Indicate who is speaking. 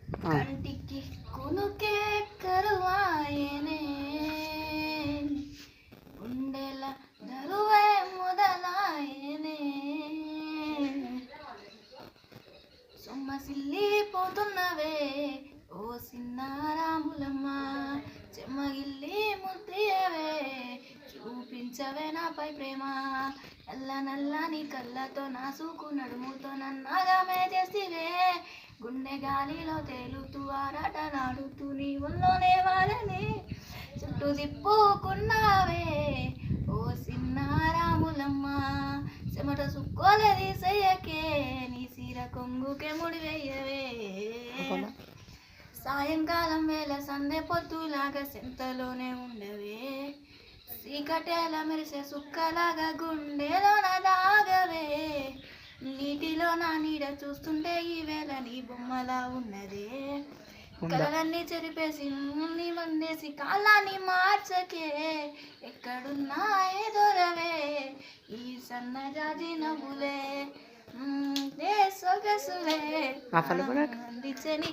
Speaker 1: కంటికి కునుకే కరువాయనే గుండెల దరువే మొదలాయనే సొమ్మసిల్లిపోతున్నవే ఓ సిన్నారాములమ్మ చెమ్మగిల్లి ముద్రియవే చూపించవే నాపై ప్రేమ నల్ల నల్లని కళ్ళతో నాసుకు నడుముతో నన్నగామే చేసివే గుండె గాలిలో తేలుతూ ఆరాటలాడుతూ నీ ఒళ్ళోనే వాళ్ళని చుట్టూ తిప్పుకున్నావే ఓ సిన్నారాములమ్మ చెమట సుక్కోలే తీసయ్యకే నీ సీర కొంగుకే ముడివేయవే సాయంకాలం వేళ సందె పొద్దులాగా సెంతలోనే ఉండవే చీకటేల మెరిసే సుక్కలాగా గుండెలోన దాగవే నీటిలో నా నీడ చూస్తుంటే ఈ వేళ నీ బొమ్మలా ఉన్నదే కలలన్నీ చెరిపేసి నీ వందేసి కాలాన్ని మార్చకే ఎక్కడున్నా ఎదురవే ఈ సన్నజాజి నవ్వులే సొగసులే అందించే నీ